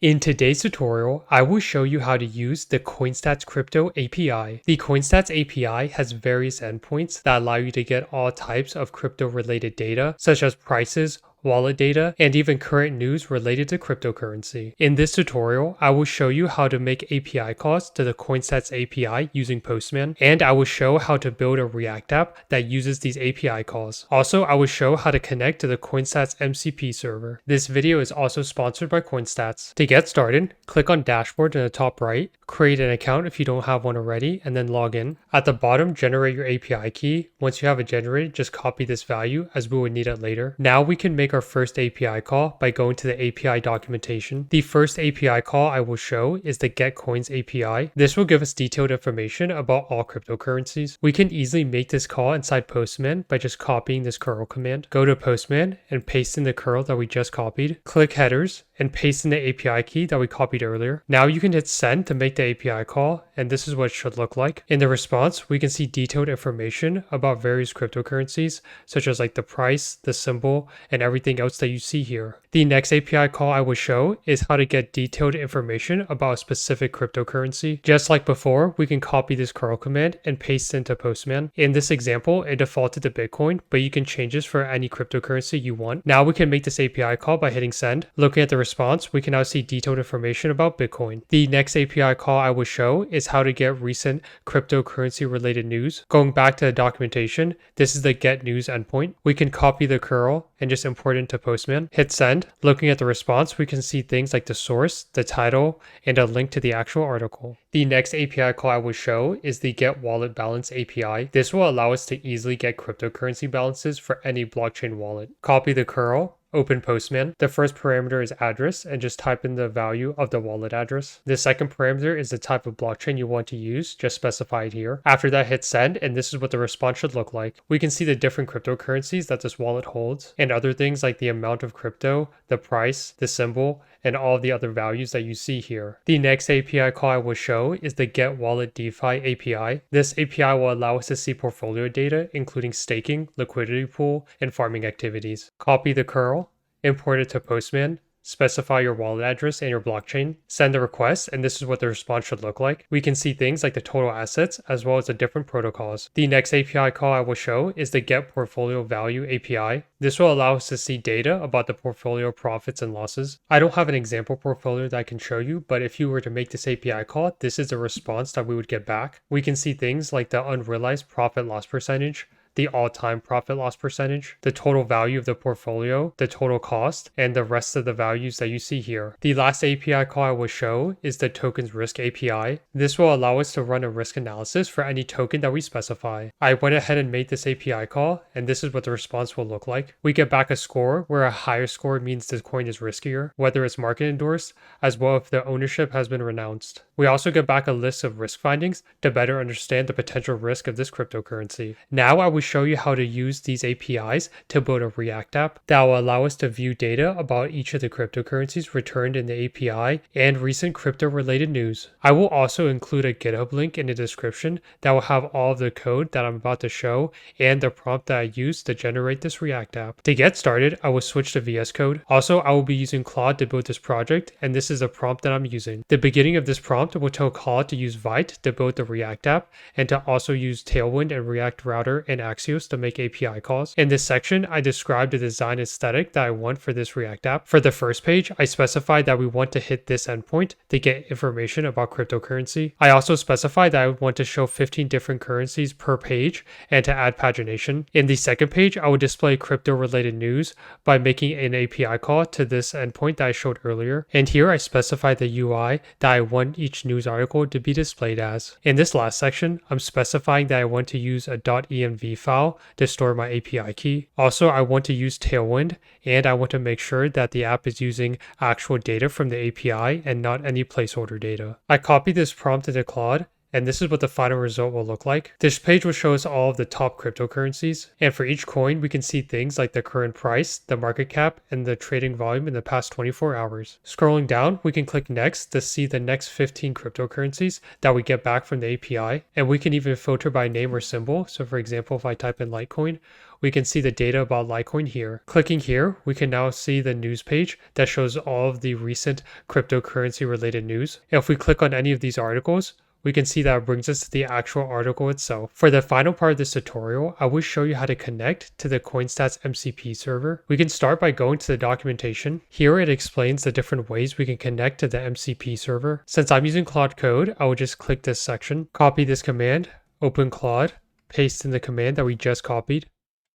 In today's tutorial, I will show you how to use the CoinStats Crypto API. The CoinStats API has various endpoints that allow you to get all types of crypto-related data, such as prices, wallet data, and even current news related to cryptocurrency. In this tutorial, I will show you how to make API calls to the CoinStats API using Postman, and I will show how to build a React app that uses these API calls. Also, I will show how to connect to the CoinStats MCP server. This video is also sponsored by CoinStats. To get started, click on Dashboard in the top right, create an account if you don't have one already, and then log in. At the bottom, generate your API key. Once you have it generated, just copy this value as we will need it later. Now we can make our first API call by going to the API documentation. The first API call I will show is the Get Coins API. This will give us detailed information about all cryptocurrencies. We can easily make this call inside Postman by just copying this curl command. Go to Postman and paste in the curl that we just copied. Click headers and paste in the API key that we copied earlier. Now you can hit send to make the API call, and this is what it should look like. In the response, we can see detailed information about various cryptocurrencies, such as like the price, the symbol, and everything else that you see here. The next API call I will show is how to get detailed information about a specific cryptocurrency. Just like before, we can copy this curl command and paste into Postman. In this example, it defaulted to Bitcoin, but you can change this for any cryptocurrency you want. Now we can make this API call by hitting send. Looking at the response, we can now see detailed information about Bitcoin. The next API call I will show is how to get recent cryptocurrency related news. Going back to the documentation, this is the get news endpoint. We can copy the curl and just import it into Postman. Hit send. Looking at the response, we can see things like the source, the title, and a link to the actual article. The next API call I will show is the Get Wallet Balance API. This will allow us to easily get cryptocurrency balances for any blockchain wallet. Copy the curl, open Postman. The first parameter is address, and just type in the value of the wallet address. The second parameter is the type of blockchain you want to use, just specify it here. After that, hit send, and this is what the response should look like. We can see the different cryptocurrencies that this wallet holds, and other things like the amount of crypto, the price, the symbol, and all the other values that you see here. The next API call I will show is the Get Wallet DeFi API. This API will allow us to see portfolio data, including staking, liquidity pool, and farming activities. Copy the curl, import it to Postman, specify your wallet address and your blockchain, send a request, and this is what the response should look like. We can see things like the total assets as well as the different protocols. The next API call I will show is the Get Portfolio Value API. This will allow us to see data about the portfolio profits and losses. I don't have an example portfolio that I can show you, but if you were to make this API call, this is the response that we would get back. We can see things like the unrealized profit loss percentage, the all-time profit loss percentage, the total value of the portfolio, the total cost, and the rest of the values that you see here. The last API call I will show is the Tokens Risk API. This will allow us to run a risk analysis for any token that we specify. I went ahead and made this API call, and this is what the response will look like. We get back a score where a higher score means this coin is riskier, whether it's market endorsed, as well if the ownership has been renounced. We also get back a list of risk findings to better understand the potential risk of this cryptocurrency. Now I will show you how to use these APIs to build a React app that will allow us to view data about each of the cryptocurrencies returned in the API and recent crypto related news. I will also include a GitHub link in the description that will have all of the code that I'm about to show and the prompt that I used to generate this React app. To get started, I will switch to VS Code. Also, I will be using Claude to build this project, and this is the prompt that I'm using. The beginning of this prompt will tell Claude to use Vite to build the React app and to also use Tailwind and React Router and Axios to make API calls. In this section, I described the design aesthetic that I want for this React app. For the first page, I specified that we want to hit this endpoint to get information about cryptocurrency. I also specified that I want to show 15 different currencies per page and to add pagination. In the second page, I will display crypto related news by making an API call to this endpoint that I showed earlier. And here I specified the UI that I want each news article to be displayed as. In this last section, I'm specifying that I want to use a .env file to store my API key. Also, I want to use Tailwind, and I want to make sure that the app is using actual data from the API and not any placeholder data. I copied this prompt into Claude and this is what the final result will look like. This page will show us all of the top cryptocurrencies, and for each coin we can see things like the current price, the market cap, and the trading volume in the past 24 hours. Scrolling down, we can click next to see the next 15 cryptocurrencies that we get back from the API, and we can even filter by name or symbol. So for example, if I type in Litecoin, we can see the data about Litecoin here. Clicking here, we can now see the news page that shows all of the recent cryptocurrency related news. If we click on any of these articles, we can see that it brings us to the actual article itself. For the final part of this tutorial, I will show you how to connect to the CoinStats MCP server. We can start by going to the documentation. Here it explains the different ways we can connect to the MCP server. Since I'm using Claude Code, I will just click this section, copy this command, open Claude, paste in the command that we just copied.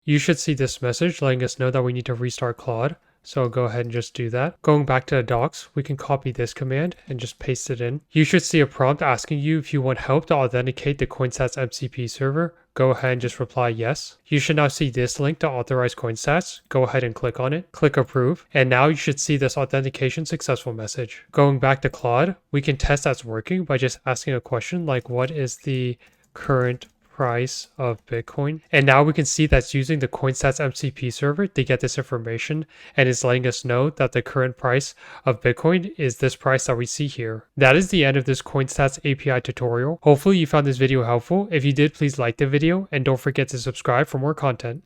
You should see this message letting us know that we need to restart Claude. So I'll go ahead and just do that. Going back to the docs, we can copy this command and just paste it in. You should see a prompt asking you if you want help to authenticate the CoinStats MCP server. Go ahead and just reply yes. You should now see this link to authorize CoinStats. Go ahead and click on it. Click approve. And now you should see this authentication successful message. Going back to Claude, we can test that's working by just asking a question like, what is the current price of Bitcoin? And now we can see that's using the CoinStats MCP server to get this information, and it's letting us know that the current price of Bitcoin is this price that we see here. That is the end of this CoinStats API tutorial. Hopefully you found this video helpful. If you did, please like the video and don't forget to subscribe for more content.